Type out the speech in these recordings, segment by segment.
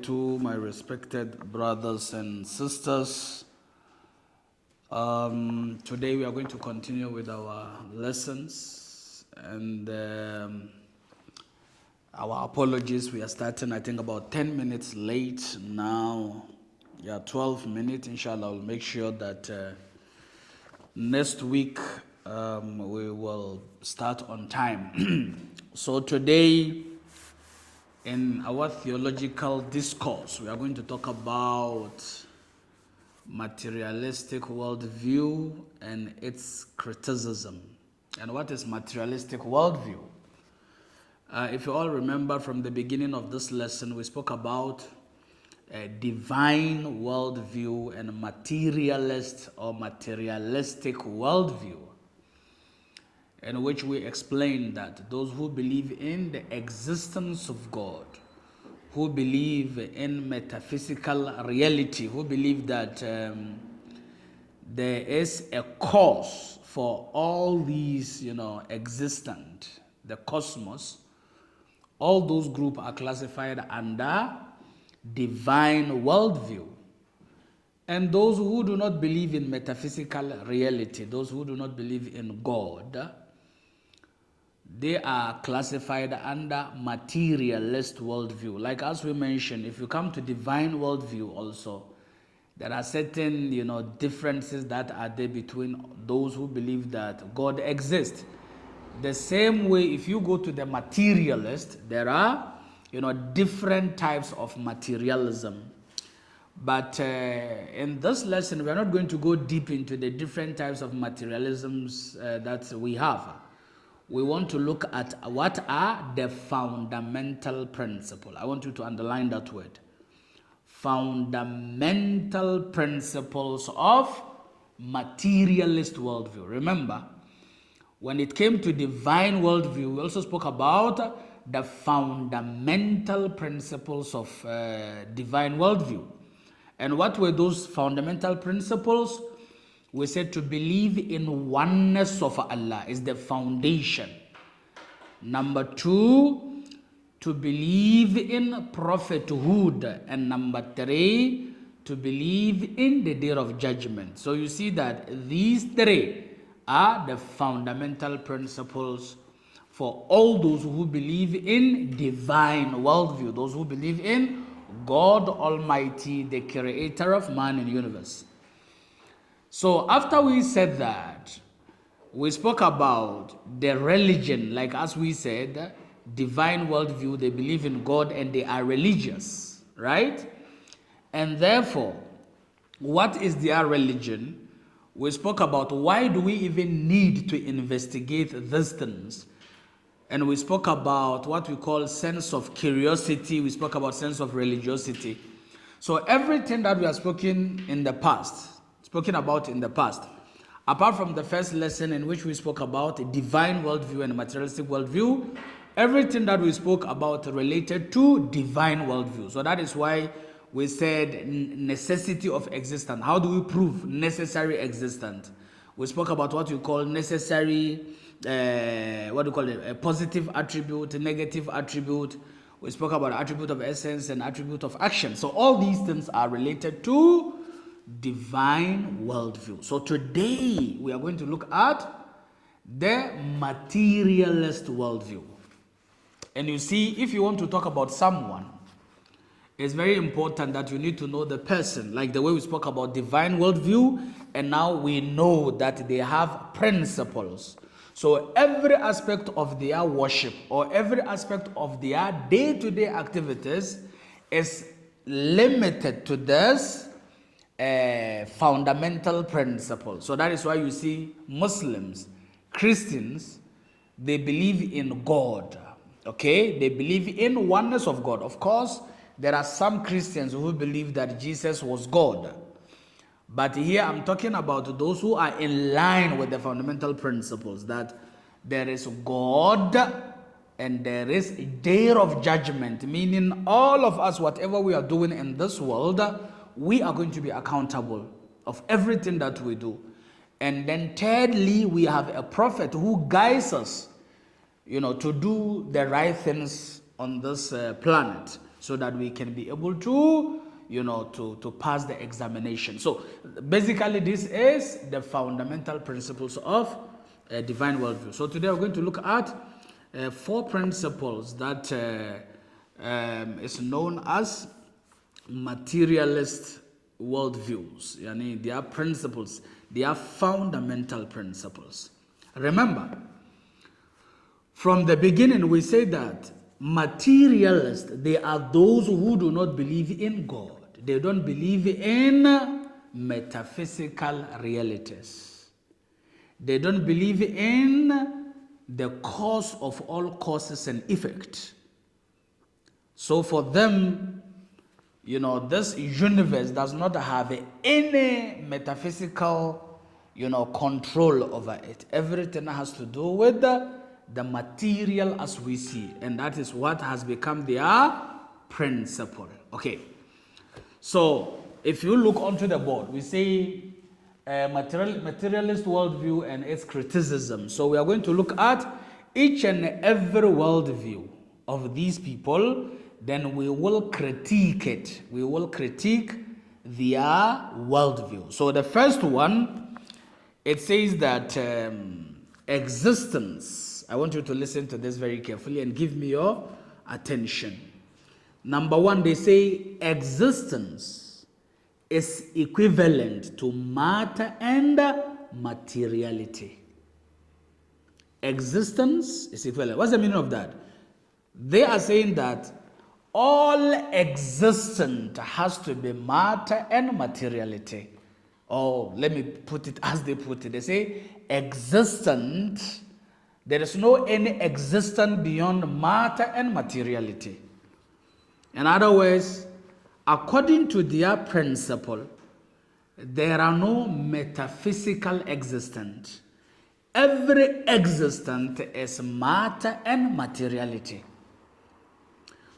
To my respected brothers and sisters, today we are going to continue with our lessons, and our apologies. We are starting, I think, about 10 minutes late now. 12 minutes. Inshallah, I'll make sure that next week we will start on time. So today, in our theological discourse, we are going to talk about materialistic worldview and its criticism. And what is materialistic worldview? If you all remember from the beginning of this lesson, we spoke about a divine worldview and a materialist or materialistic worldview, in which we explained that those who believe in the existence of God, who believe in metaphysical reality, who believe that there is a cause for all these, existent, the cosmos, all those groups are classified under divine worldview. And those who do not believe in metaphysical reality, those who do not believe in God, they are classified under materialist worldview. Like as we mentioned, if you come to divine worldview also, there are certain, differences that are there between those who believe that God exists. The same way, if you go to the materialist, there are, different types of materialism. But in this lesson, we are not going to go deep into the different types of materialisms that we have. We want to look at what are the fundamental principles. I want you to underline that word. Fundamental principles of materialist worldview. Remember, when it came to divine worldview, we also spoke about the fundamental principles of divine worldview. And what were those fundamental principles? We said to believe in oneness of Allah is the foundation. Number two, to believe in prophethood. And number three, to believe in the day of judgment. So you see that these three are the fundamental principles for all those who believe in divine worldview, those who believe in God Almighty, the creator of man and universe. So after we said that, we spoke about the religion, like as we said, divine worldview, they believe in God and they are religious, right? And therefore, what is their religion? We spoke about why do we even need to investigate these things? And we spoke about what we call sense of curiosity. We spoke about sense of religiosity. So everything that we have spoken about in the past, apart from the first lesson in which we spoke about divine worldview and materialistic worldview, everything that we spoke about related to divine worldview. So that is why we said necessity of existence. How do we prove necessary existence? We spoke about what we call necessary, a positive attribute, a negative attribute. We spoke about attribute of essence and attribute of action. So all these things are related to divine worldview. So today we are going to look at the materialist worldview. And you see, if you want to talk about someone, it's very important that you need to know the person, like the way we spoke about divine worldview, and now we know that they have principles. So every aspect of their worship or every aspect of their day-to-day activities is limited to this fundamental principle. So that is why you see Muslims, Christians, they believe in God. Okay, they believe in oneness of God. Of course, there are some Christians who believe that Jesus was God. But here I'm talking about those who are in line with the fundamental principles that there is God and there is a day of judgment, meaning all of us, whatever we are doing in this world, we are going to be accountable of everything that we do. And then thirdly, we have a prophet who guides us, to do the right things on this planet. so that we can be able to, to pass the examination. So basically this is the fundamental principles of a divine worldview. So today we're going to look at 4 principles that is known as materialist worldviews. They are principles, they are fundamental principles. Remember, from the beginning we say that materialists, they are those who do not believe in God. They don't believe in metaphysical realities. They don't believe in the cause of all causes and effect. So for them, this universe does not have any metaphysical, control over it. Everything has to do with the material as we see, and that is what has become their principle. Okay, so if you look onto the board, we say materialist worldview and its criticism. So we are going to look at each and every worldview of these people, then we will critique it. We will critique their worldview. So the first one, it says that existence. I want you to listen to this very carefully and give me your attention. Number 1, they say existence is equivalent to matter and materiality. Existence is equivalent. What's the meaning of that? They are saying that all existent has to be matter and materiality. Or let me put it as they put it. They say existent. There is no any existence beyond matter and materiality. In other words, according to their principle, there are no metaphysical existence. Every existence is matter and materiality.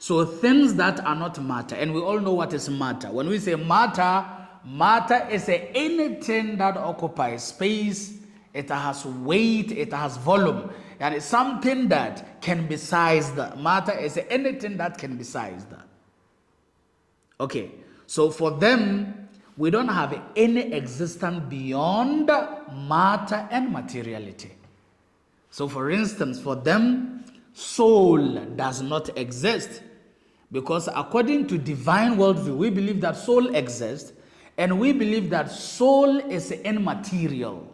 So things that are not matter, and we all know what is matter. When we say matter, matter is anything that occupies space. It has weight, it has volume, and it's something that can be sized. Matter is anything that can be sized. Okay, so for them, we don't have any existence beyond matter and materiality. So for instance, for them, soul does not exist, because according to divine worldview, we believe that soul exists, and we believe that soul is immaterial.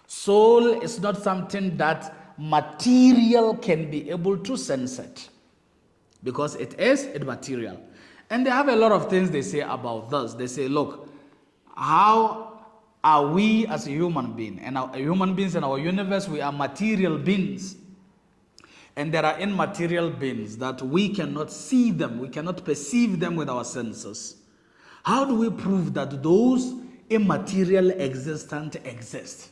Soul is not something that material can be able to sense it, because it is immaterial. And they have a lot of things they say about this. They say, look, how are we as a human being? And our human beings in our universe, we are material beings. And there are immaterial beings that we cannot see them, we cannot perceive them with our senses. How do we prove that those immaterial existence exist?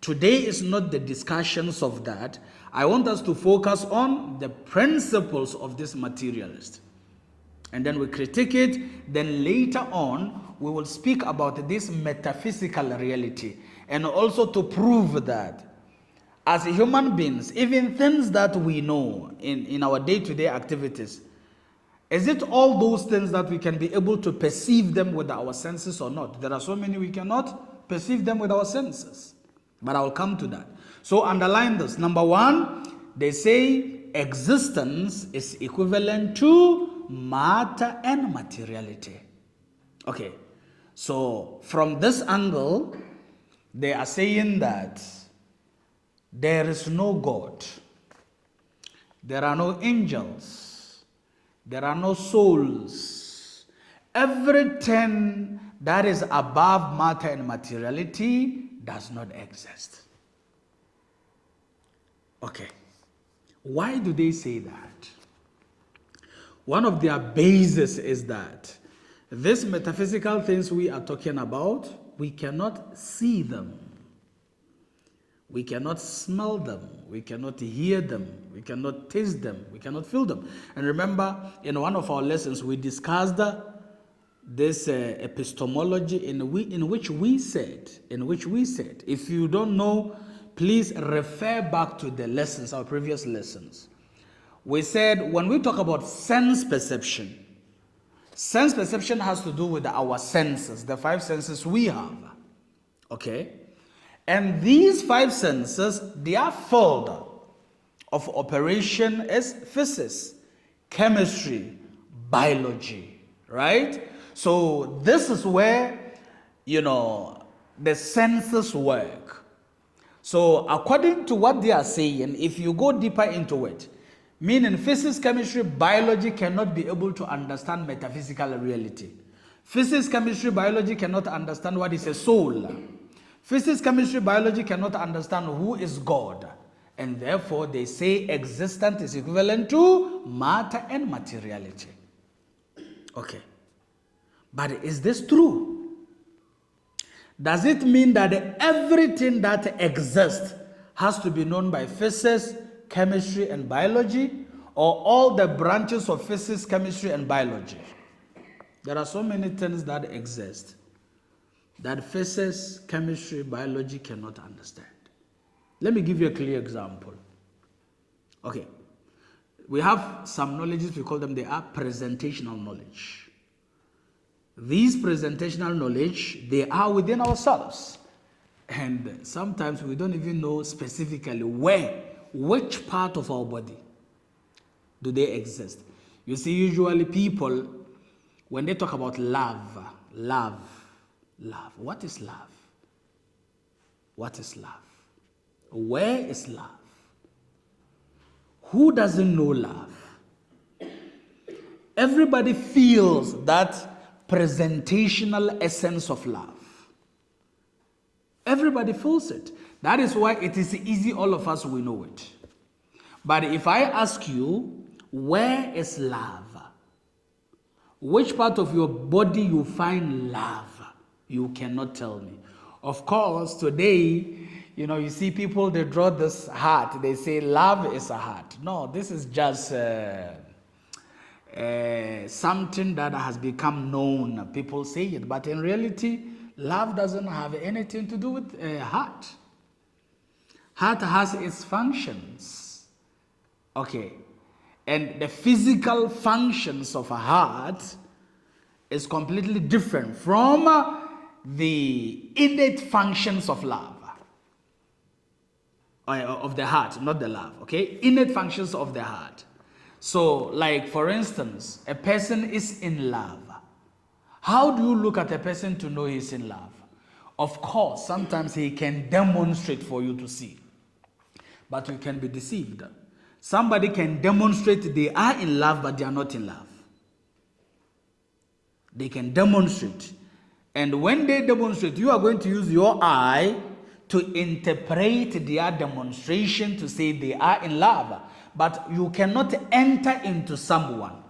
Today is not the discussions of that. I want us to focus on the principles of this materialist. And then we critique it. Then later on, we will speak about this metaphysical reality. And also to prove that as human beings, even things that we know in our day-to-day activities, is it all those things that we can be able to perceive them with our senses or not? There are so many we cannot perceive them with our senses. But I will come to that. So underline this. Number 1, they say existence is equivalent to matter and materiality. Okay. So from this angle, they are saying that there is no God. There are no angels. There are no souls. Everything that is above matter and materiality does not exist. Okay. Why do they say that? One of their bases is that these metaphysical things we are talking about, we cannot see them. We cannot smell them. We cannot hear them. We cannot taste them. We cannot feel them. And remember, in one of our lessons, we discussed this epistemology in which we said, if you don't know, please refer back to the lessons, our previous lessons. We said when we talk about sense perception has to do with our senses, the 5 senses we have. Okay? And these 5 senses, they are filled of operation as physics, chemistry, biology, right? So this is where, the senses work. So according to what they are saying, if you go deeper into it, meaning physics, chemistry, biology cannot be able to understand metaphysical reality. Physics, chemistry, biology cannot understand what is a soul. Physics, chemistry, biology cannot understand who is God. And therefore, they say existence is equivalent to matter and materiality. Okay. But is this true? Does it mean that everything that exists has to be known by physics, chemistry, and biology, or all the branches of physics, chemistry, and biology? There are so many things that exist that physics, chemistry, biology cannot understand. Let me give you a clear example. Okay. We have some knowledges, we call them, they are presentational knowledge. These presentational knowledge, they are within ourselves. And sometimes we don't even know specifically which part of our body do they exist. You see, usually people, when they talk about love, what is love? What is love? Where is love? Who doesn't know love? Everybody feels that presentational essence of love. Everybody feels it. That is why it is easy, all of us, we know it. But if I ask you, where is love? Which part of your body you find love? You cannot tell me. Of course, today, you see people, they draw this heart. They say love is a heart. No, this is just something that has become known. People say it, but in reality, love doesn't have anything to do with a heart. Heart has its functions. Okay. And the physical functions of a heart is completely different from the innate functions of love. Of the heart, not the love, okay? Innate functions of the heart. So, like for instance, a person is in love. How do you look at a person to know he's in love? Of course, sometimes he can demonstrate for you to see. But you can be deceived. Somebody can demonstrate they are in love, but they are not in love. They can demonstrate. And when they demonstrate, you are going to use your eye to interpret their demonstration to say they are in love. But you cannot enter into someone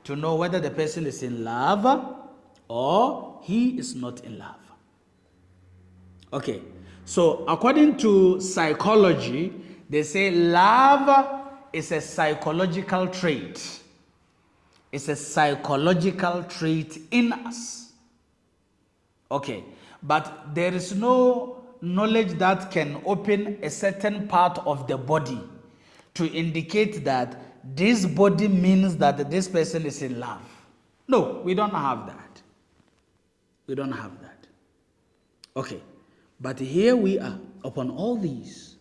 to know whether the person is in love or he is not in love. Okay, so according to psychology, they say love is a psychological trait. It's a psychological trait in us. Okay, but there is no knowledge that can open a certain part of the body to indicate that this body means that this person is in love. No, we don't have that. We don't have that. Okay, but here we are upon all these.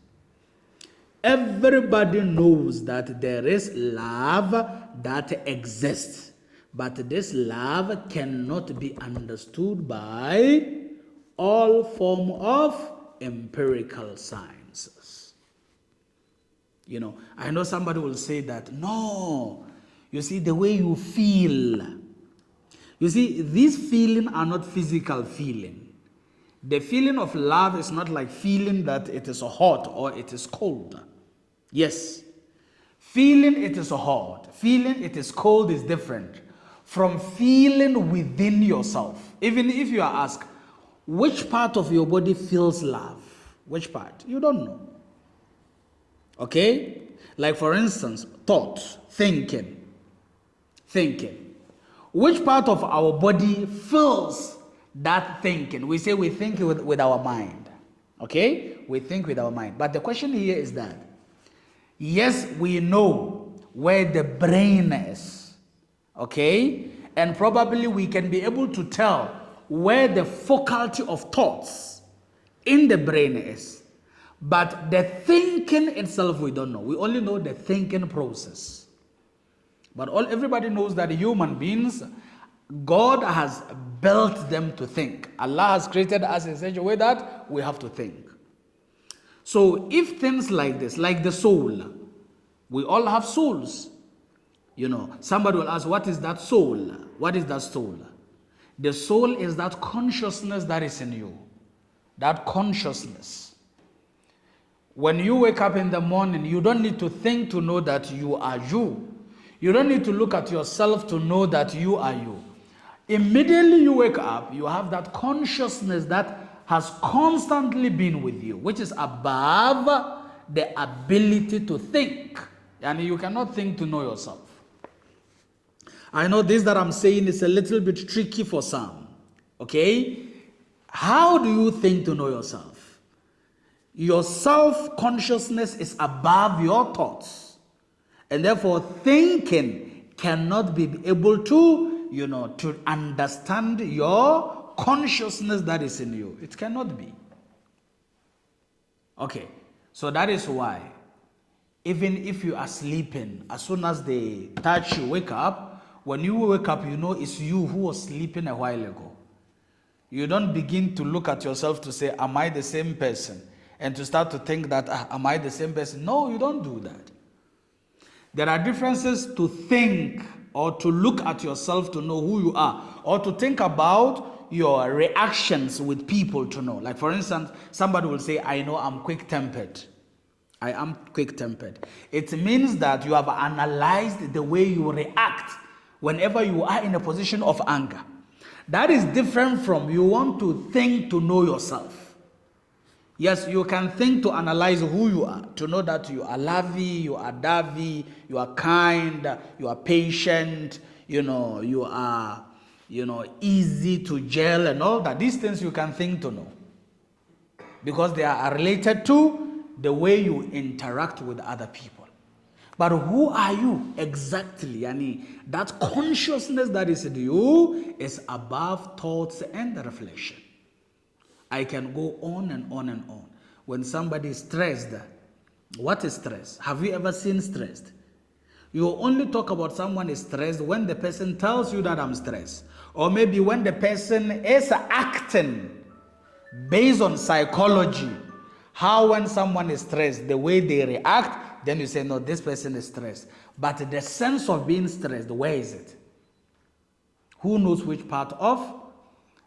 Everybody knows that there is love that exists, but this love cannot be understood by all form of empirical sciences. I know somebody will say that, no, you see, the way you feel. You see, these feelings are not physical feeling. The feeling of love is not like feeling that it is hot or it is cold. Yes. Feeling it is hot, feeling it is cold is different from feeling within yourself. Even if you are asked, which part of your body feels love? Which part? You don't know. Okay? Like for instance, thought, thinking. Which part of our body feels that thinking? We say we think with our mind. Okay? We think with our mind. But the question here is that, yes, we know where the brain is. Okay? And probably we can be able to tell where the faculty of thoughts in the brain is. But the thinking itself, we don't know. We only know the thinking process. But everybody knows that human beings, God has built them to think. Allah has created us in such a way that we have to think. So if things like this, like the soul, we all have souls. Somebody will ask, what is that soul? What is that soul? The soul is that consciousness that is in you. That consciousness. When you wake up in the morning, you don't need to think to know that you are you. You don't need to look at yourself to know that you are you. Immediately you wake up, you have that consciousness that has constantly been with you, which is above the ability to think. And you cannot think to know yourself. I know this that I'm saying is a little bit tricky for some. Okay? How do you think to know yourself? Your self-consciousness is above your thoughts. And therefore, thinking cannot be able to, to understand your consciousness that is in you. It cannot be. Okay, so that is why, even if you are sleeping, as soon as they touch you, wake up, when you wake up, it's you who was sleeping a while ago. You don't begin to look at yourself to say, am I the same person? And to start to think that, am I the same person? No, you don't do that. There are differences to think or to look at yourself to know who you are, or to think about your reactions with people to know. Like for instance, somebody will say, I know I'm quick-tempered. I am quick-tempered. It means that you have analyzed the way you react whenever you are in a position of anger. That is different from you want to think to know yourself. Yes, you can think to analyze who you are, to know that you are lovey, you are dovey, you are kind, you are patient, you are, easy to gel and all that. These things you can think to know. Because they are related to the way you interact with other people. But who are you exactly? That consciousness that is in you is above thoughts and reflection. I can go on and on and on. When somebody is stressed, what is stress? Have you ever seen stressed? You only talk about someone is stressed when the person tells you that I'm stressed. Or maybe when the person is acting based on psychology. How when someone is stressed, the way they react, then you say, no, this person is stressed. But the sense of being stressed, where is it? Who knows which part of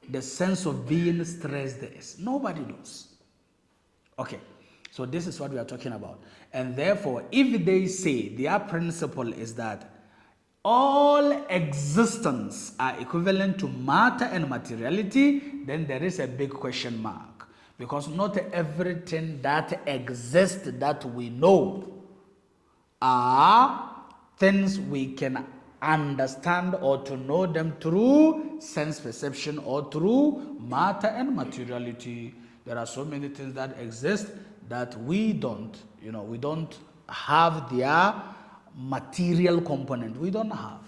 the sense of being stressed there is? Nobody knows. Okay, so this is what we are talking about. And therefore, if they say their principle is that all existence are equivalent to matter and materiality, then there is a big question mark. Because not everything that exists that we know are things we can understand or to know them through sense perception or through matter and materiality. There are so many things that exist that we don't, we don't have their material component. We don't have.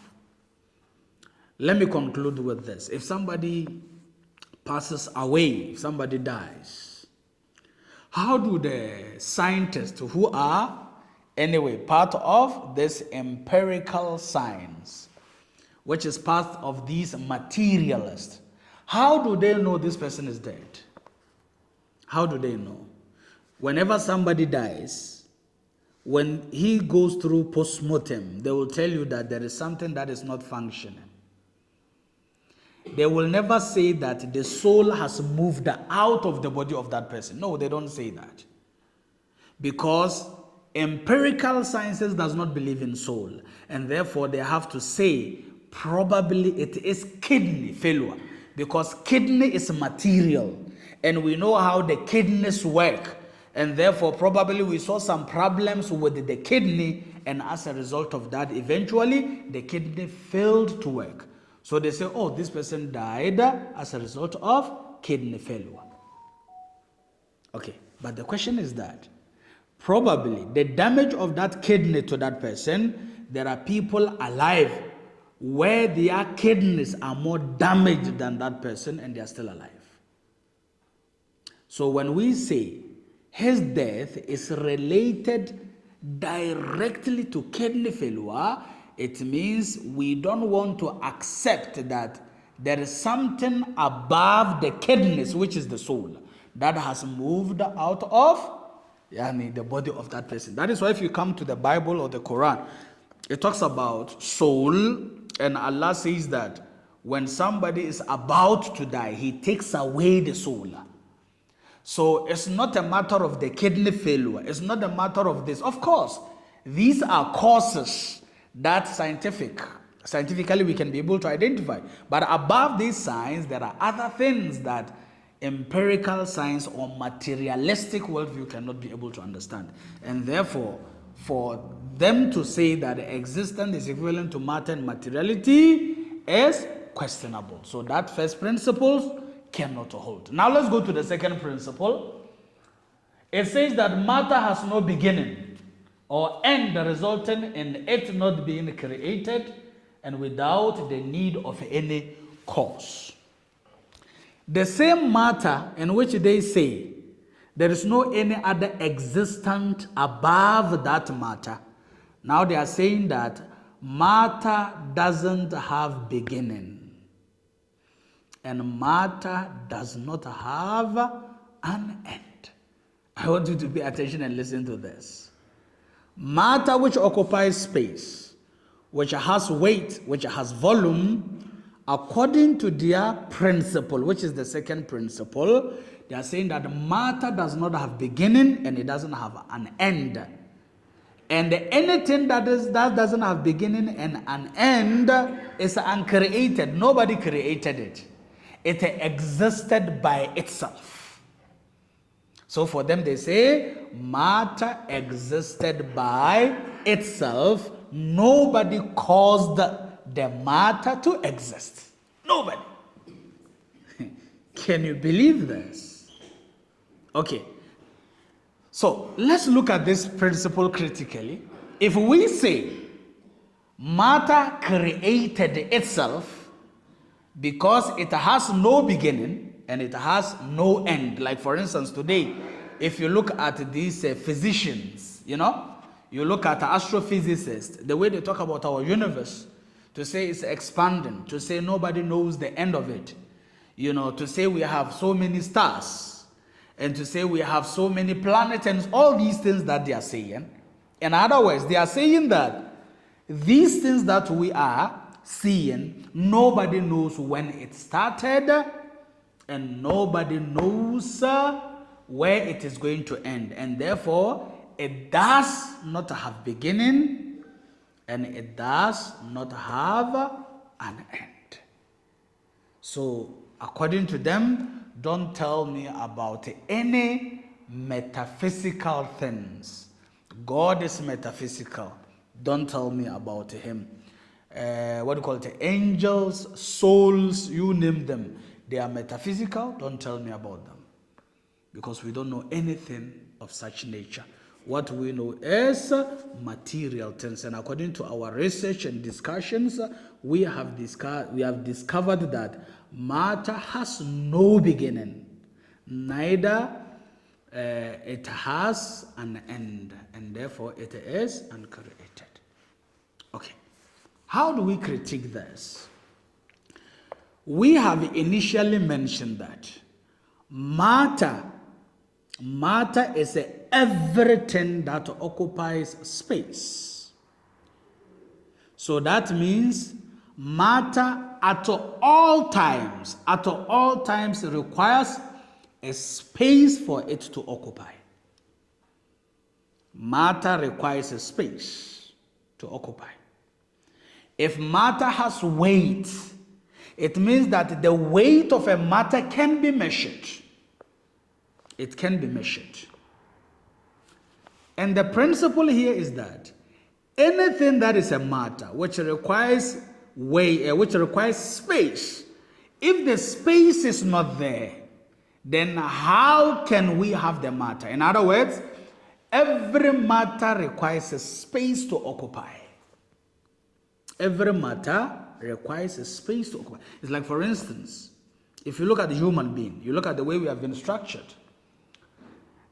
Let me conclude with this. If somebody passes away, if somebody dies, how do the scientists who are anyway part of this empirical science, which is part of these materialists, how do they know this person is dead? How do they know? Whenever somebody dies, when he goes through post-mortem, they will tell you that there is something that is not functioning. They will never say that the soul has moved out of the body of that person. No, they don't say that. Because empirical sciences does not believe in soul. And therefore, they have to say probably it is kidney failure. Because kidney is material. And we know how the kidneys work. And therefore, probably we saw some problems with the kidney. And as a result of that, eventually, the kidney failed to work. So they say, oh, this person died as a result of kidney failure. Okay, but the question is that probably the damage of that kidney to that person there are people alive where their kidneys are more damaged than that person and they are still alive. So when we say his death is related directly to kidney failure, it means we don't want to accept that there is something above the kidneys, which is the soul, that has moved out of the body of that person. That is why if you come to the Bible or the Quran, it talks about soul, and Allah says that when somebody is about to die, he takes away the soul. So it's not a matter of the kidney failure. It's not a matter of this. Of course, these are causes that scientifically we can be able to identify. But above these signs, there are other things that empirical science or materialistic worldview cannot be able to understand. And therefore, for them to say that existence is equivalent to matter and materiality is questionable. So that first principle cannot hold. Now let's go to the second principle. It says that matter has no beginning or end, resulting in it not being created and without the need of any cause. The same matter in which they say there is no any other existent above that matter. Now they are saying that matter doesn't have beginning. And matter does not have an end. I want you to pay attention and listen to this. Matter which occupies space, which has weight, which has volume, according to their principle, which is the second principle, they are saying that matter does not have beginning and it doesn't have an end. And anything that doesn't have beginning and an end is uncreated. Nobody created it. It existed by itself. So for them, they say matter existed by itself. Nobody caused the matter to exist. Nobody. Can you believe this? Okay. So let's look at this principle critically. If we say matter created itself, because it has no beginning and it has no end. Like for instance, today, if you look at these physicians, you look at astrophysicists, the way they talk about our universe, to say it's expanding, to say nobody knows the end of it, to say we have so many stars, and to say we have so many planets, and all these things that they are saying. In other words, they are saying that these things that we are seeing, nobody knows when it started and nobody knows where it is going to end, and therefore it does not have beginning and it does not have an end. So according to them, don't tell me about any metaphysical things. God is metaphysical. Don't tell me about him. Angels, souls, you name them. They are metaphysical. Don't tell me about them. Because we don't know anything of such nature. What we know is material things. And according to our research and discussions, we have discovered that matter has no beginning. Neither it has an end. And therefore it is uncreated. Okay. How do we critique this? We have initially mentioned that matter is everything that occupies space. So that means matter at all times requires a space for it to occupy. Matter requires a space to occupy. If matter has weight, it means that the weight of a matter can be measured. It can be measured. And the principle here is that anything that is a matter which requires weight, which requires space, if the space is not there, then how can we have the matter? In other words, every matter requires a space to occupy. Every matter requires a space to occupy. It's like, for instance, if you look at the human being, you look at the way we have been structured.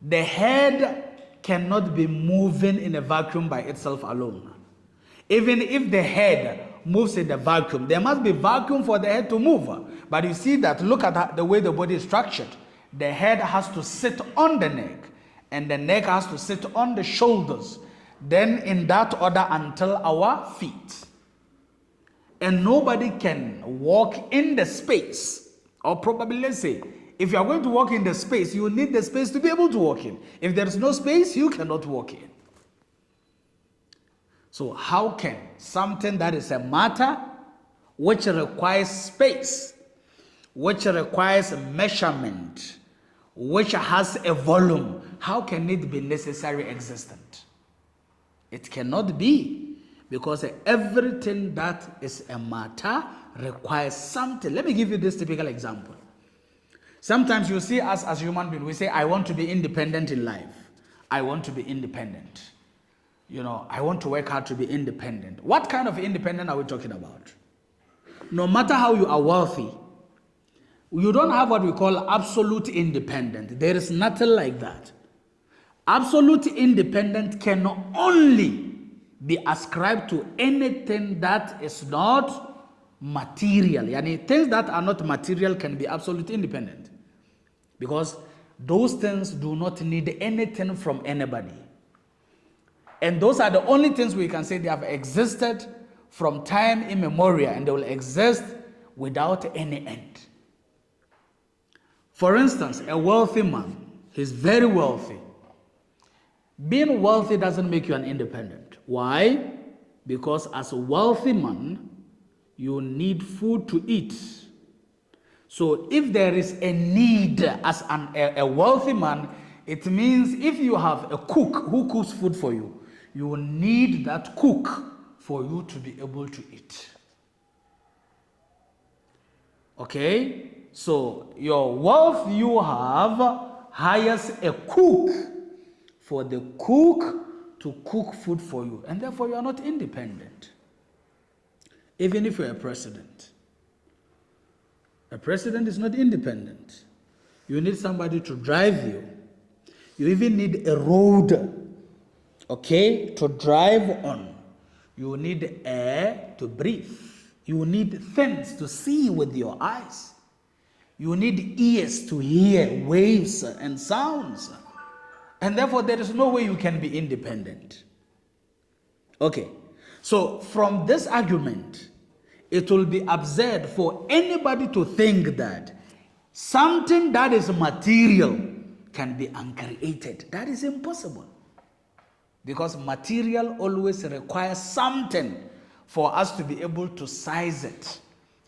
The head cannot be moving in a vacuum by itself alone. Even if the head moves in the vacuum, there must be vacuum for the head to move. But you see that, look at the way the body is structured. The head has to sit on the neck, and the neck has to sit on the shoulders. Then in that order until our feet. And nobody can walk in the space. Or probably, let's say, if you are going to walk in the space, you need the space to be able to walk in. If there is no space, you cannot walk in. So how can something that is a matter which requires space, which requires measurement, which has a volume, how can it be necessarily existent? It cannot be, because everything that is a matter requires something. Let me give you this typical example. Sometimes you see us as human beings, we say, I want to be independent in life. I want to be independent. I want to work hard to be independent. What kind of independent are we talking about? No matter how you are wealthy, you don't have what we call absolute independence. There is nothing like that. Absolute independence can only be ascribed to anything that is not material. Yani things that are not material can be absolute independent, because those things do not need anything from anybody. And those are the only things we can say they have existed from time immemorial, and they will exist without any end. For instance, a wealthy man, he's very wealthy. Being wealthy doesn't make you an independent. Why? Because as a wealthy man, you need food to eat. So if there is a need as a wealthy man, it means if you have a cook who cooks food for you, you will need that cook for you to be able to eat. Okay? So your wealth you have hires a cook for the cook to cook food for you, and therefore you are not independent. Even if you're a president is not independent. You need somebody to drive you. You even need a road, okay, to drive on. You need air to breathe. You need things to see with your eyes. You need ears to hear waves and sounds. And therefore, there is no way you can be independent. Okay, so from this argument, it will be absurd for anybody to think that something that is material can be uncreated. That is impossible. Because material always requires something for us to be able to size it.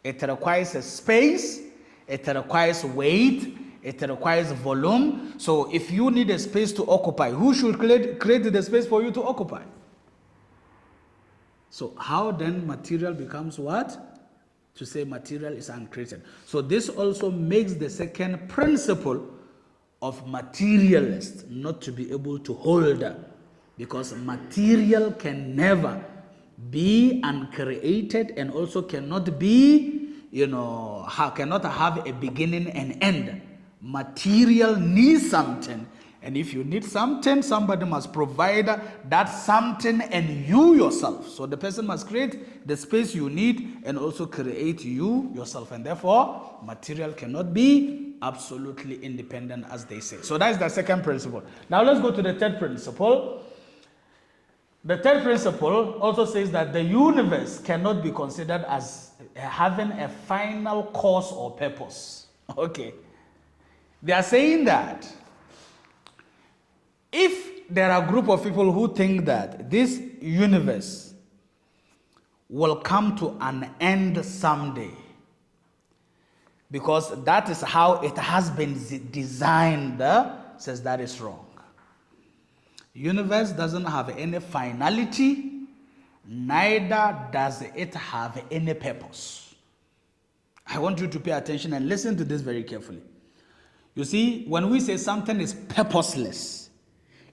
It requires a space, it requires weight, it requires volume. So if you need a space to occupy, who should create the space for you to occupy? So how then material becomes what? To say material is uncreated. So this also makes the second principle of materialist not to be able to hold, because material can never be uncreated and also cannot be, cannot have a beginning and end. Material needs something, and if you need something, somebody must provide that something and you yourself. So the person must create the space you need and also create you yourself, and therefore material cannot be absolutely independent, as they say. So that is the second principle. Now let's go to the third principle. The third principle also says that the universe cannot be considered as having a final cause or purpose. Okay. They are saying that if there are a group of people who think that this universe will come to an end someday, because that is how it has been designed, says that is wrong. Universe doesn't have any finality, neither does it have any purpose. I want you to pay attention and listen to this very carefully. You see, when we say something is purposeless,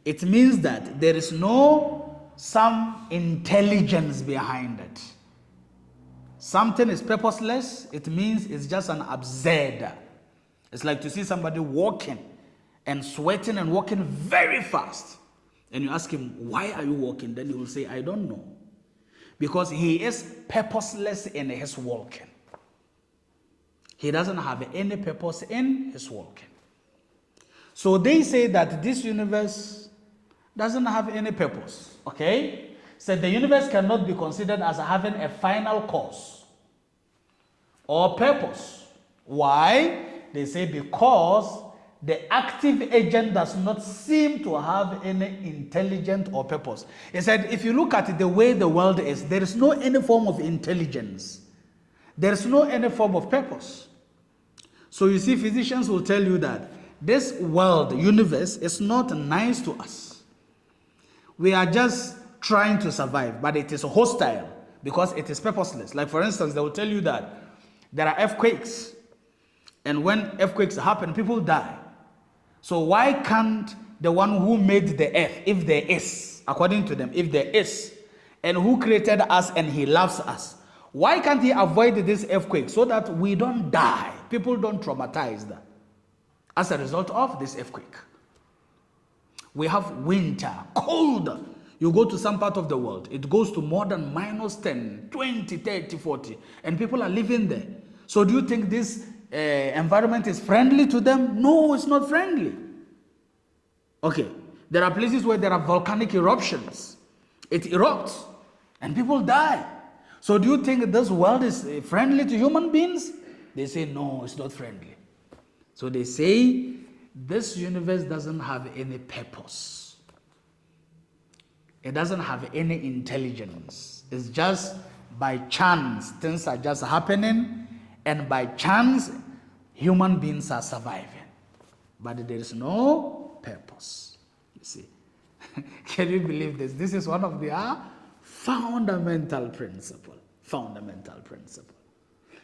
it means that there is no some intelligence behind it. something is purposeless, it means it's just an absurd. It's like to see somebody walking and sweating and walking very fast. And you ask him, why are you walking? Then he will say, I don't know. Because he is purposeless in his walking. He doesn't have any purpose in his walking. So they say that this universe doesn't have any purpose. Okay? So the universe cannot be considered as having a final cause or purpose. Why? They say because the active agent does not seem to have any intelligence or purpose. He said, if you look at the way the world is, there is no any form of intelligence. There is no any form of purpose. So you see, physicians will tell you that this world, universe, is not nice to us. We are just trying to survive, but it is hostile because it is purposeless. Like for instance, they will tell you that there are earthquakes. And when earthquakes happen, people die. So why can't the one who made the earth, if there is, according to them, if there is, and who created us and he loves us, why can't he avoid this earthquake so that we don't die? People don't traumatize that as a result of this earthquake. We have winter, cold. You go to some part of the world, it goes to more than minus 10, 20, 30, 40, and people are living there. So do you think this environment is friendly to them? No, it's not friendly. Okay, there are places where there are volcanic eruptions. It erupts and people die. So do you think this world is friendly to human beings? They say, no, it's not friendly. So they say, this universe doesn't have any purpose. It doesn't have any intelligence. It's just by chance, things are just happening, and by chance, human beings are surviving. But there is no purpose. You see. Can you believe this? This is one of their fundamental principle. Fundamental principle.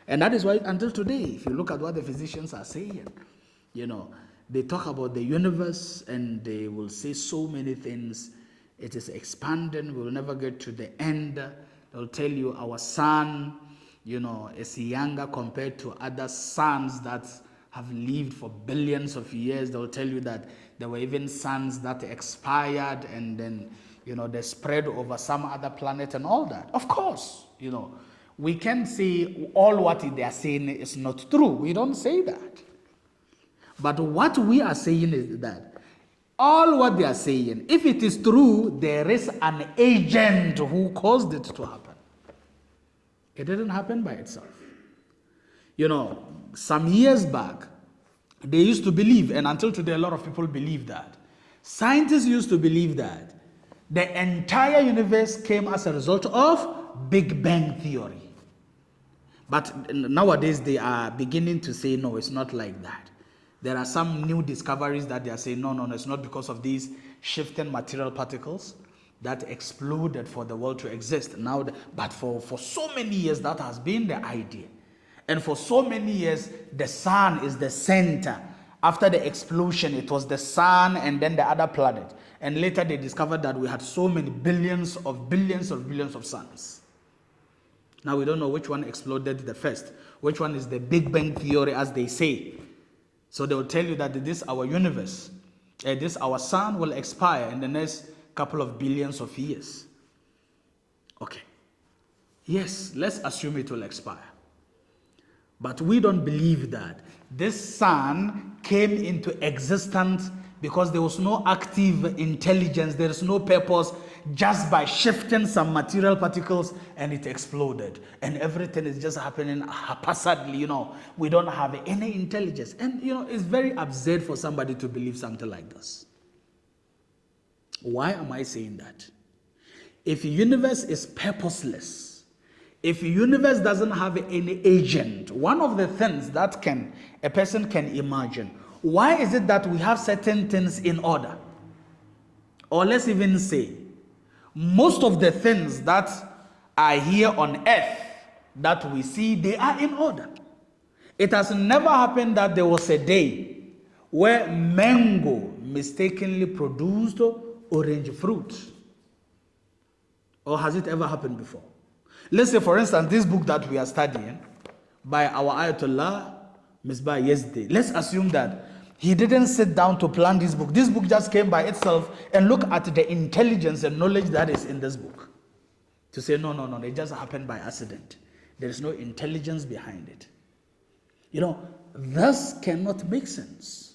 And that is why until today, if you look at what the physicians are saying, you know, they talk about the universe and they will say so many things. It is expanding. We will never get to the end. They'll tell you our sun, you know, is younger compared to other suns that have lived for billions of years. They'll tell you that there were even suns that expired and then, you know, they spread over some other planet and all that. Of course, you know, we can say all what they are saying is not true. We don't say that. But what we are saying is that all what they are saying, if it is true, there is an agent who caused it to happen. It didn't happen by itself. You know, some years back, they used to believe, and until today a lot of people believe that. Scientists used to believe that the entire universe came as a result of Big Bang theory. But nowadays they are beginning to say, no, it's not like that. There are some new discoveries that they are saying, no, it's not because of these shifting material particles that exploded for the world to exist. Now, but for so many years, that has been the idea. And for so many years, the sun is the center. After the explosion, it was the sun and then the other planet. And later they discovered that we had so many billions of suns. Now we don't know which one exploded the first. Which one is the Big Bang theory, as they say. So they will tell you that this our universe, this our sun will expire in the next couple of billions of years. Okay. Yes, let's assume it will expire. But we don't believe that. This sun came into existence because there was no active intelligence, there is no purpose, just by shifting some material particles and it exploded. And everything is just happening haphazardly, you know. We don't have any intelligence. And, you know, it's very absurd for somebody to believe something like this. Why am I saying that? If the universe is purposeless, if the universe doesn't have any agent, one of the things that a person can imagine, why is it that we have certain things in order? Or let's even say, most of the things that are here on earth that we see, they are in order. It has never happened that there was a day where mango mistakenly produced orange fruit. Or has it ever happened before? Let's say, for instance, this book that we are studying by our Ayatollah Misbah yesterday. Let's assume that he didn't sit down to plan this book. This book just came by itself, and look at the intelligence and knowledge that is in this book. To say, no, it just happened by accident. There is no intelligence behind it. This cannot make sense.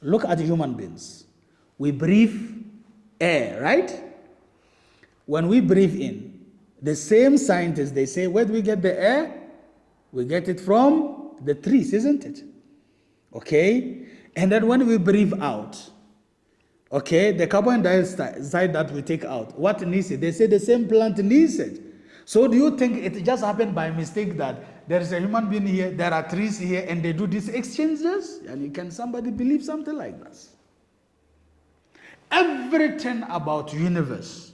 Look at human beings. We breathe air, right? When we breathe in, the same scientists, they say, where do we get the air? We get it from the trees, isn't it? Okay? And then when we breathe out, okay, the carbon dioxide that we take out, what needs it? They say the same plant needs it. So do you think it just happened by mistake that there is a human being here, there are trees here, and they do these exchanges? And can somebody believe something like this? Everything about universe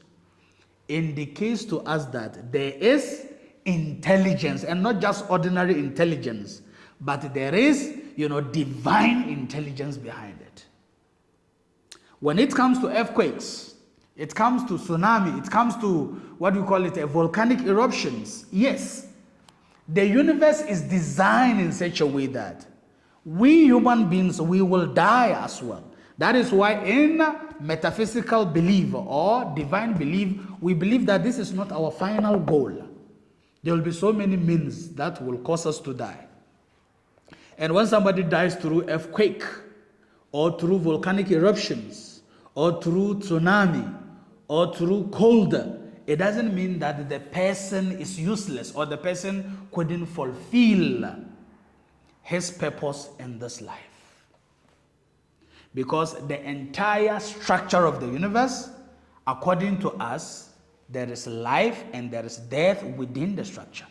indicates to us that there is intelligence, and not just ordinary intelligence, but there is, divine intelligence behind it. When it comes to earthquakes, it comes to tsunami, it comes to volcanic eruptions. Yes, the universe is designed in such a way that we human beings, we will die as well. That is why in metaphysical belief or divine belief, we believe that this is not our final goal. There will be so many means that will cause us to die. And when somebody dies through earthquake, or through volcanic eruptions, or through tsunami, or through cold, it doesn't mean that the person is useless or the person couldn't fulfill his purpose in this life. Because the entire structure of the universe, according to us, there is life and there is death within the structure.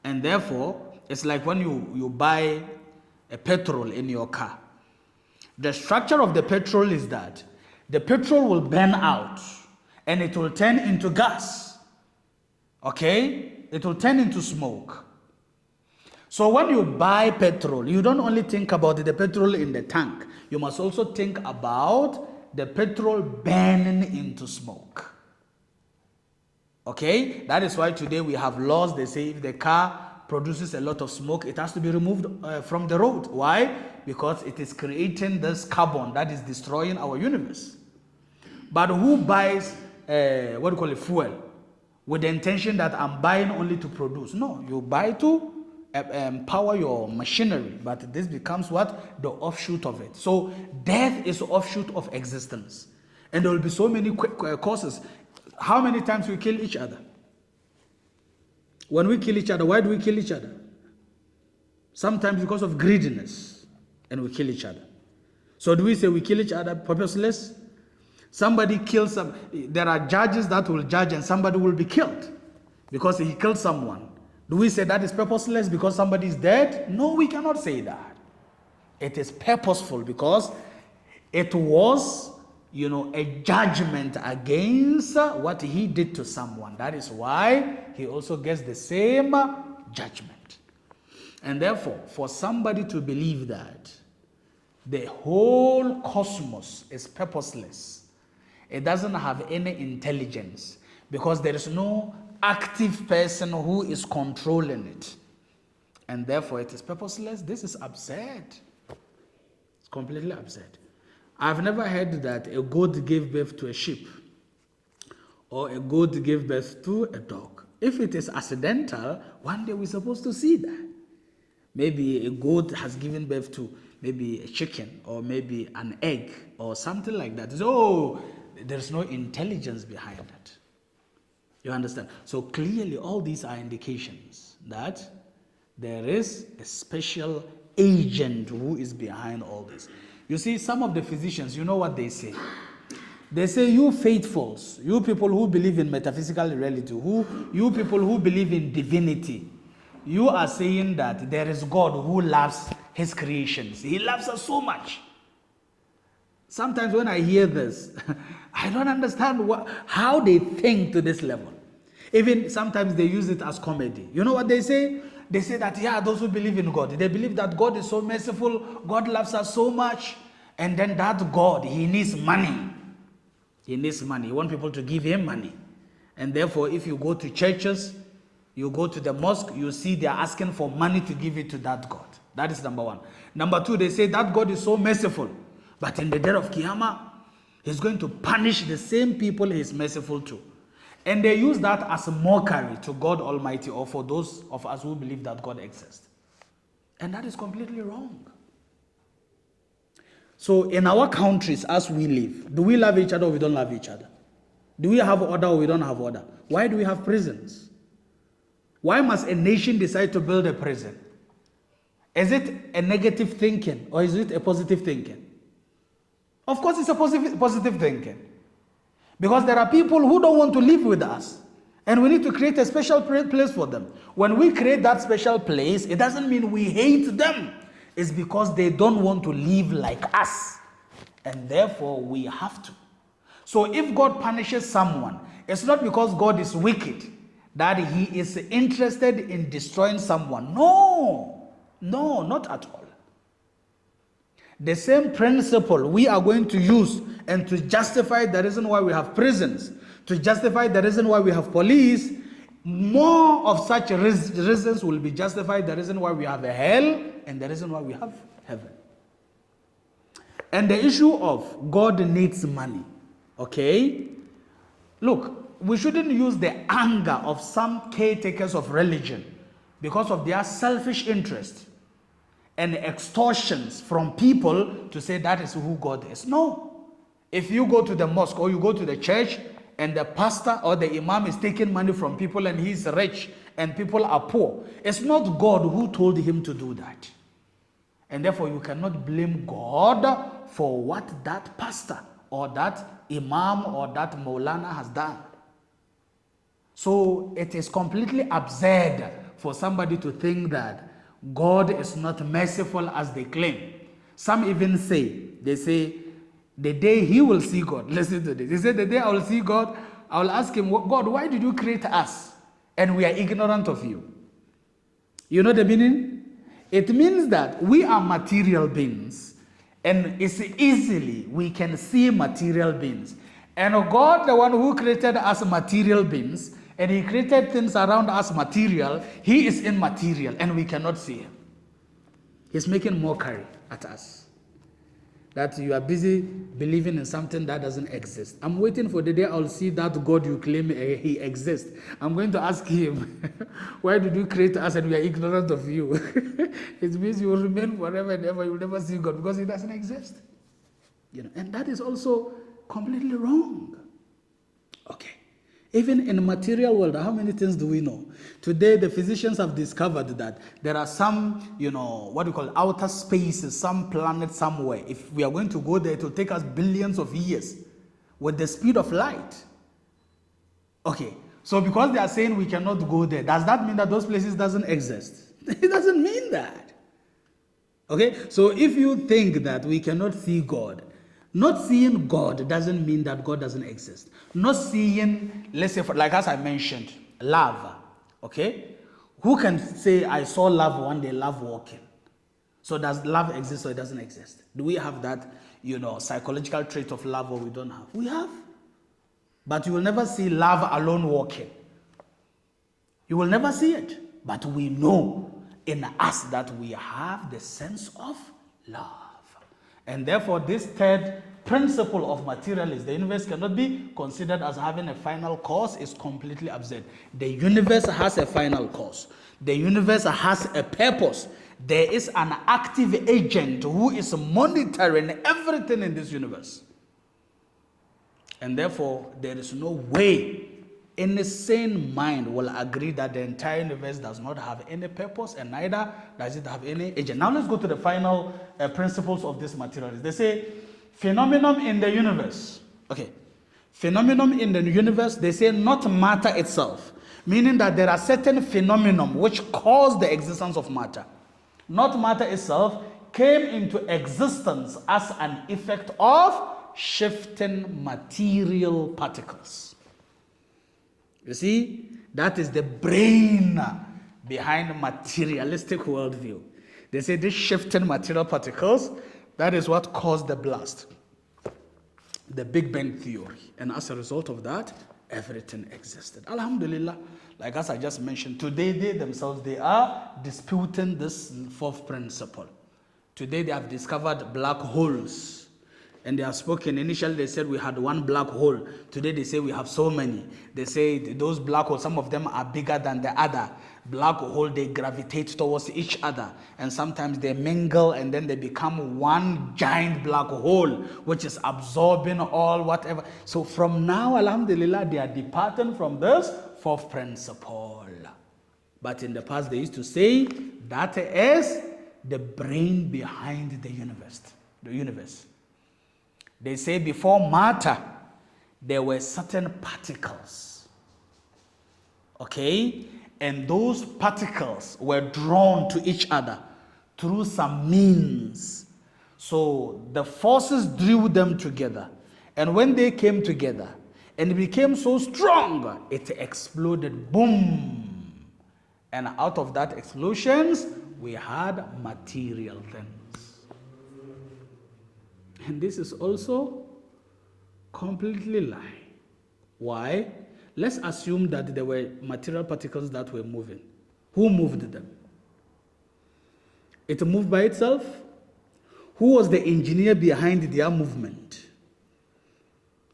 And therefore, it's like when you buy a petrol in your car. The structure of the petrol is that the petrol will burn out and it will turn into gas. Okay? It will turn into smoke. So when you buy petrol, you don't only think about the petrol in the tank. You must also think about the petrol burning into smoke. Okay? That is why today we have laws. They say if the car produces a lot of smoke, it has to be removed from the road. Why? Because it is creating this carbon that is destroying our universe. But who buys fuel with the intention that I'm buying only to produce? No, you buy to power your machinery, but this becomes what? The offshoot of it. So death is offshoot of existence. And there will be so many causes. How many times we kill each other? When we kill each other, why do we kill each other? Sometimes because of greediness, and we kill each other. So do we say we kill each other purposeless? Somebody kills some. There are judges that will judge and somebody will be killed because he killed someone. Do we say that is purposeless because somebody is dead? No, we cannot say that. It is purposeful because it was, a judgment against what he did to someone. That is why he also gets the same judgment. And therefore, for somebody to believe that the whole cosmos is purposeless, it doesn't have any intelligence because there is no active person who is controlling it, and therefore it is purposeless, this is absurd. It's completely absurd. I've never heard that a goat gave birth to a sheep or a goat gave birth to a dog. If it is accidental, one day we're supposed to see that. Maybe a goat has given birth to maybe a chicken or maybe an egg or something like that. So there's no intelligence behind it. You understand? So clearly all these are indications that there is a special agent who is behind all this. You see, some of the physicians, you know what they say? They say, you faithfuls, you people who believe in metaphysical reality, you people who believe in divinity, you are saying that there is God who loves his creations. He loves us so much. Sometimes when I hear this, I don't understand how they think to this level. Even sometimes they use it as comedy. You know what they say? They say that, those who believe in God, they believe that God is so merciful, God loves us so much, and then that God, he needs money. He needs money. He wants people to give him money. And therefore, if you go to churches, you go to the mosque, you see they're asking for money to give it to that God. That is number one. Number two, they say that God is so merciful, but in the day of Qiyamah, he's going to punish the same people he's merciful to. And they use that as a mockery to God Almighty, or for those of us who believe that God exists. And that is completely wrong. So in our countries, as we live, do we love each other or we don't love each other? Do we have order or we don't have order? Why do we have prisons? Why must a nation decide to build a prison? Is it a negative thinking or is it a positive thinking? Of course, it's a positive thinking. Because there are people who don't want to live with us. And we need to create a special place for them. When we create that special place, it doesn't mean we hate them. It's because they don't want to live like us. And therefore, we have to. So if God punishes someone, it's not because God is wicked, that he is interested in destroying someone. No, not at all. The same principle we are going to use and to justify the reason why we have prisons, to justify the reason why we have police, more of such reasons will be justified, the reason why we have a hell and the reason why we have heaven. And the issue of God needs money, okay? Look, we shouldn't use the anger of some caretakers of religion because of their selfish interest and extortions from people to say that is who God is. No. If you go to the mosque or you go to the church and the pastor or the imam is taking money from people and he's rich and people are poor, it's not God who told him to do that. And therefore you cannot blame God for what that pastor or that imam or that maulana has done. So it is completely absurd for somebody to think that God is not merciful as they claim. Some even say, they say, the day he will see God. Listen to this. They say, the day I will see God, I will ask him, God, why did you create us? And we are ignorant of you. You know the meaning? It means that we are material beings. And it's easily we can see material beings. And God, the one who created us material beings, and he created things around us material, he is immaterial and we cannot see him. He's making mockery at us. That you are busy believing in something that doesn't exist. I'm waiting for the day I'll see that God you claim he exists. I'm going to ask him, why did you create us and we are ignorant of you? It means you will remain forever and ever. You will never see God because he doesn't exist. You know, and that is also completely wrong. Okay. Even in the material world, how many things do we know? Today, the physicians have discovered that there are some, what we call outer spaces, some planet somewhere. If we are going to go there, it will take us billions of years with the speed of light. Okay, so because they are saying we cannot go there, does that mean that those places doesn't exist? It doesn't mean that. Okay, so if you think that we cannot see God, not seeing God doesn't mean that God doesn't exist. Not seeing, let's say, like as I mentioned, love. Okay? Who can say, I saw love one day, love walking? So does love exist or it doesn't exist? Do we have that, psychological trait of love or we don't have? We have. But you will never see love alone walking. You will never see it. But we know in us that we have the sense of love. And therefore, this third principle of materialism, the universe cannot be considered as having a final cause, is completely absurd. The universe has a final cause. The universe has a purpose. There is an active agent who is monitoring everything in this universe. And therefore, there is no way any sane mind will agree that the entire universe does not have any purpose and neither does it have any agent. Now let's go to the final principles of this materialism. They say phenomenon in the universe. Okay. Phenomenon in the universe, they say not matter itself. Meaning that there are certain phenomena which cause the existence of matter. Not matter itself came into existence as an effect of shifting material particles. You see, that is the brain behind materialistic worldview. They say these shifting material particles, that is what caused the blast, the Big Bang theory. And as a result of that, everything existed. Alhamdulillah, like as I just mentioned, today they themselves, they are disputing this fourth principle. Today they have discovered black holes. And they have spoken. Initially they said we had one black hole. Today they say we have so many. They say those black holes, some of them are bigger than the other. Black hole, they gravitate towards each other. And sometimes they mingle and then they become one giant black hole, which is absorbing all whatever. So from now, alhamdulillah, they are departing from this fourth principle. But in the past they used to say that is the brain behind the universe. The universe. They say before matter, there were certain particles. Okay? And those particles were drawn to each other through some means. So the forces drew them together. And when they came together and became so strong, it exploded. Boom! And out of that explosions, we had material things. And this is also completely lie. Why? Let's assume that there were material particles that were moving. Who moved them? It moved by itself? Who was the engineer behind their movement?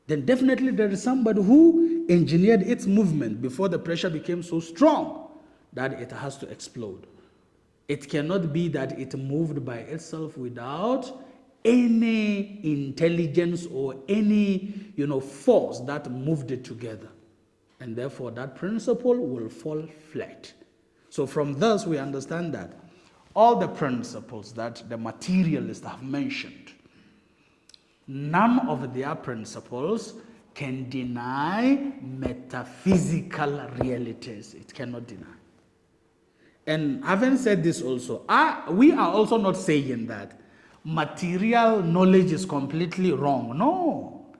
Then definitely there is somebody who engineered its movement before the pressure became so strong that it has to explode. It cannot be that it moved by itself without any intelligence or any force that moved it together. And therefore that principle will fall flat. So from this we understand that all the principles that the materialists have mentioned, none of their principles can deny metaphysical realities. It cannot deny. And having said this also, we are also not saying that material knowledge is completely wrong. No.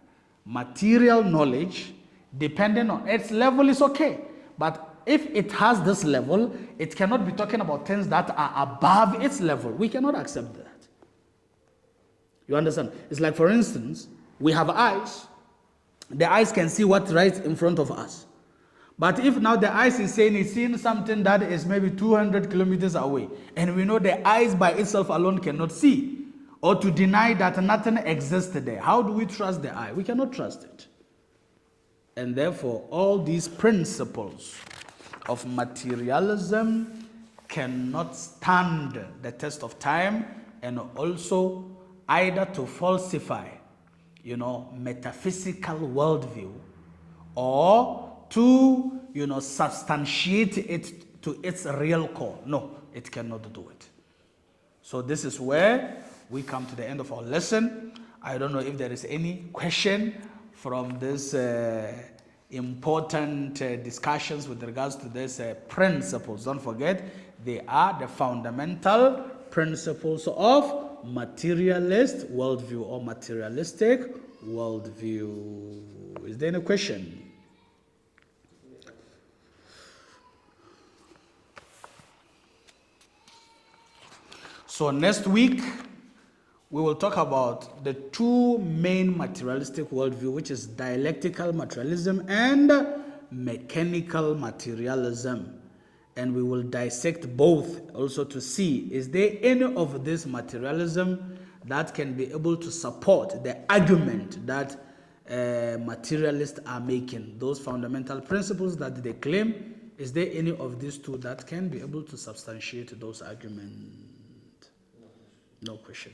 Material knowledge, depending on its level, is okay. But if it has this level, it cannot be talking about things that are above its level. We cannot accept that. You understand? It's like, for instance, we have eyes. The eyes can see what's right in front of us. But if now the eyes is saying it's seeing something that is maybe 200 kilometers away, and we know the eyes by itself alone cannot see, or to deny that nothing exists there, how do we trust the eye? We cannot trust it. And therefore, all these principles of materialism cannot stand the test of time, and also either to falsify, metaphysical worldview, or to, substantiate it to its real core. No, it cannot do it. So this is where we come to the end of our lesson. I don't know if there is any question from this important discussions with regards to these principles. Don't forget, they are the fundamental principles of materialist worldview or materialistic worldview. Is there any question? So next week, we will talk about the two main materialistic worldview, which is dialectical materialism and mechanical materialism. And we will dissect both also to see, is there any of this materialism that can be able to support the argument that materialists are making, those fundamental principles that they claim, is there any of these two that can be able to substantiate those arguments? No question.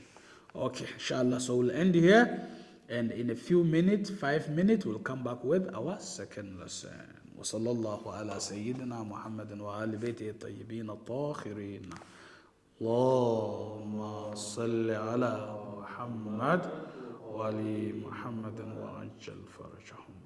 Okay, inshallah. So we'll end here, and in a few minutes, 5 minutes, we'll come back with our second lesson. وصلى الله على سيدنا محمد وآل بيته الطيبين الطاهرين. اللهم صل على محمد وآل محمد وعجل فرجهم.